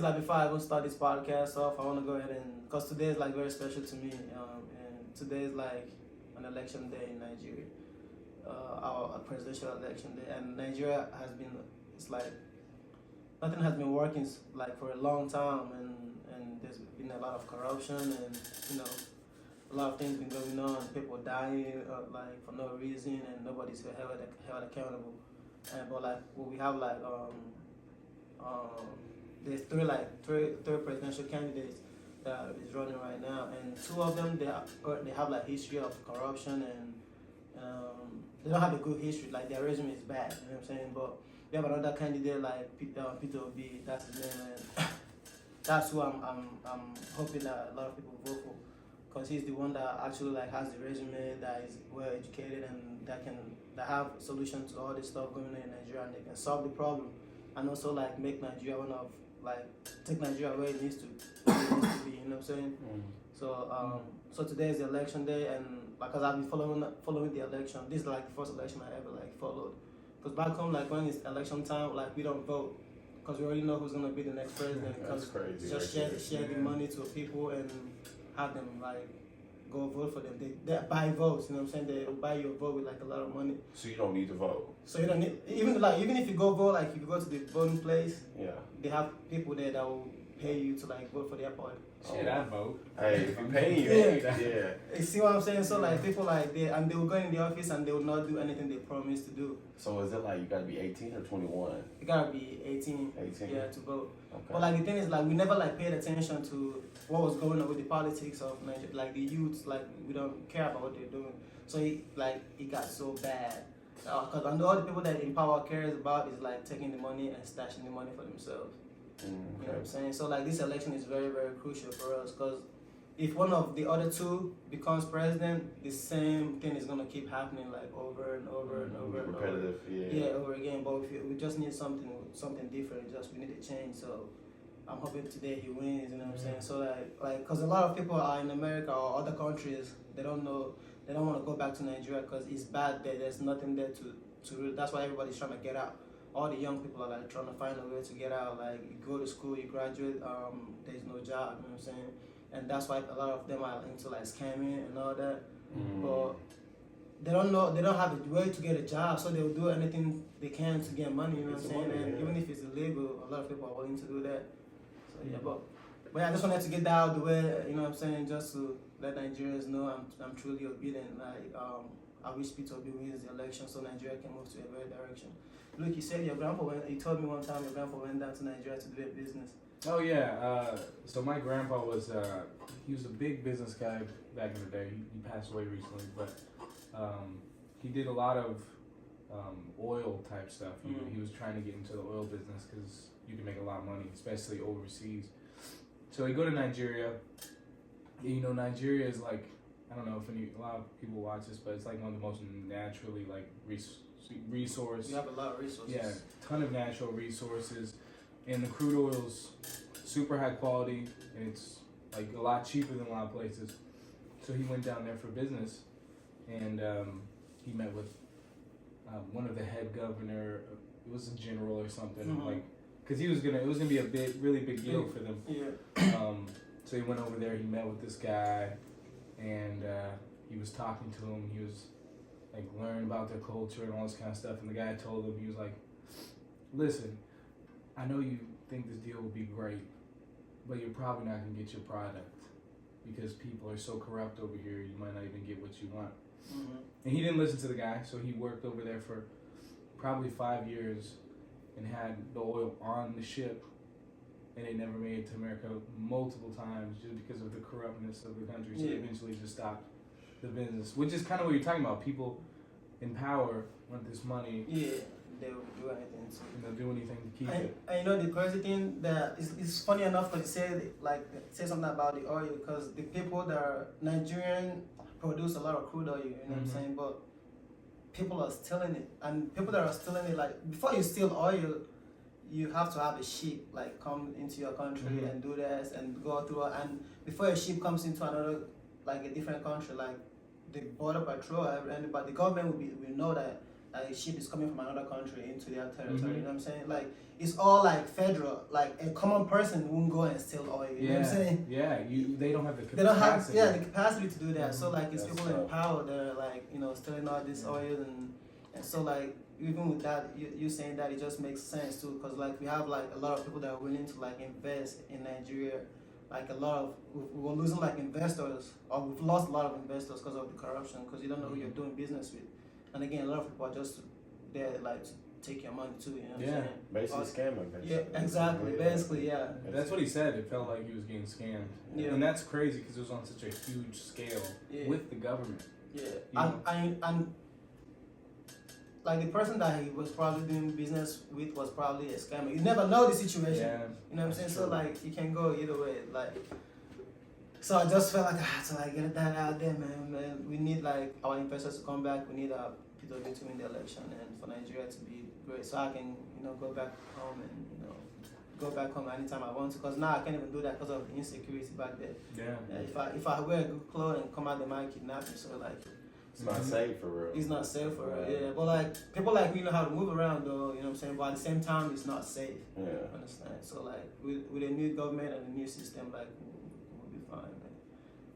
Like before I even start this podcast off, I want to go ahead and because today is like very special to me, and today is like an election day in Nigeria, our a presidential election day, and Nigeria has been it's like nothing has been working like for a long time, and there's been a lot of corruption and you know a lot of things been going on, people dying like for no reason, and nobody's held accountable, and but like what we have like um, there's three presidential candidates that is running right now, and two of them they have like history of corruption and they don't have a good history. Like their resume is bad. You know what I'm saying? But we have another candidate like Peter Obi. That's his name, and that's who I'm hoping that a lot of people vote for, because he's the one that actually like has the resume that is well educated and that have solutions to all this stuff going on in Nigeria, and they can solve the problem and also like make Nigeria one of like take Nigeria where it needs to be. You know what I'm saying? So today is the election day, and like, cause I've been following the election. This is like the first election I ever like followed. Cause back home, like when it's election time, like we don't vote, cause we already know who's gonna be the next president. Cause just share the money to people and have them like go vote for them. They buy votes. You know what I'm saying? They buy your vote with like a lot of money. So you don't need to vote. So you don't need even if you go vote, like if you go to the voting place, Yeah. they have people there that will pay you to like vote for their party. Shit, I vote. Hey, if you're paying you, yeah. You see what I'm saying? So like people like they will go in the office and they will not do anything they promised to do. So is it like you gotta be 18 or 21? You gotta be 18, 18? yeah, to vote. Okay. But like the thing is like we never like paid attention to what was going on with the politics of Nigeria. Like the youths, like we don't care about what they're doing. So it got so bad. Because all the people that in power cares about is like taking the money and stashing the money for themselves. You know what I'm saying? So like this election is very, very crucial for us, because if one of the other two becomes president, the same thing is gonna keep happening like over and over and over and over. Repetitive, Yeah, over again. But we just need something different. We need a change. So I'm hoping today he wins. You know what I'm saying? So like, cause a lot of people are in America or other countries. They don't want to go back to Nigeria because it's bad there. There's nothing there to. That's why everybody's trying to get out. All the young people are like trying to find a way to get out. Like you go to school, you graduate, there's no job. You know what I'm saying? And that's why a lot of them are into like scamming and all that. But they don't have a way to get a job, so they'll do anything they can to get money. You know what I'm saying? And even if it's illegal, a lot of people are willing to do that. So yeah, but yeah, I just wanted to get that out of the way. You know what I'm saying? Just to let Nigerians know I'm truly obedient. Like I wish Peter Obi wins the election so Nigeria can move to a better direction. Look, you said you told me one time your grandpa went down to Nigeria to do a business. Oh yeah. So my grandpa was he was a big business guy back in the day. He passed away recently, but he did a lot of oil type stuff. He was trying to get into the oil business because you can make a lot of money, especially overseas. So he go to Nigeria. You know, Nigeria is like, I don't know if a lot of people watch this, but it's like one of the most naturally like resource. You have a lot of resources. Yeah, ton of natural resources, and the crude oil's super high quality, and it's like a lot cheaper than a lot of places. So he went down there for business, and he met with one of the head governor. It was a general or something, like, because it was gonna be a really big deal for them. Yeah. So he went over there. He met with this guy, and he was talking to him. He was like learning about their culture and all this kind of stuff. And the guy told him, he was like, "Listen, I know you think this deal will be great, but you're probably not gonna get your product because people are so corrupt over here. You might not even get what you want." And he didn't listen to the guy, so he worked over there for probably 5 years and had the oil on the ship, and it never made it to America multiple times just because of the corruptness of the country. So they eventually just stopped the business, which is kind of what you're talking about. People in power want this money. Yeah, they will do anything. And they'll do anything to keep it. And you know the crazy thing that is funny enough because say something about the oil, because the people that are Nigerian produce a lot of crude oil. You know what I'm saying? But people are stealing it, and people that are stealing it, like before you steal oil, you have to have a ship like come into your country and do this and go through, and before a ship comes into another like a different country, like the border patrol, but the government will know that a ship is coming from another country into their territory. Mhm. You know what I'm saying? Like it's all like federal. Like a common person won't go and steal oil. You know what I'm saying? Yeah, they don't have the capacity. They don't have the capacity to do that. So like it's That's people in tough. power that are like stealing all this oil and so like even with that you saying that it just makes sense too because like we have like a lot of people that are willing to like invest in Nigeria. Like a lot of we're losing like investors or we've lost a lot of investors because of the corruption because you don't know who you're doing business with. And again, a lot of people are just there like to take your money too. You know what I'm saying? Basically scamming. Basically. Yeah, exactly. Basically, yeah. That's what he said. It felt like he was getting scammed. Yeah. And that's crazy because it was on such a huge scale with the government. Yeah, and like the person that he was probably doing business with was probably a scammer. You never know the situation. Yeah. You know what I'm saying? That's So true. like you can go either way. Like so I just felt like I had to like get that out there, man. We need like our investors to come back. We need Peter Obi to win the election and for Nigeria to be great. So I can go back home and go back home anytime I want to. Cause now I can't even do that because of the insecurity back there. Yeah. If I wear a good clothes and come out, they might kidnap me. So like. It's not safe for real. It's not safe for real, yeah. But like people like me know how to move around though, you know what I'm saying? But at the same time it's not safe. Yeah. Understand? So like with a new government and a new system, like we'll be fine, man.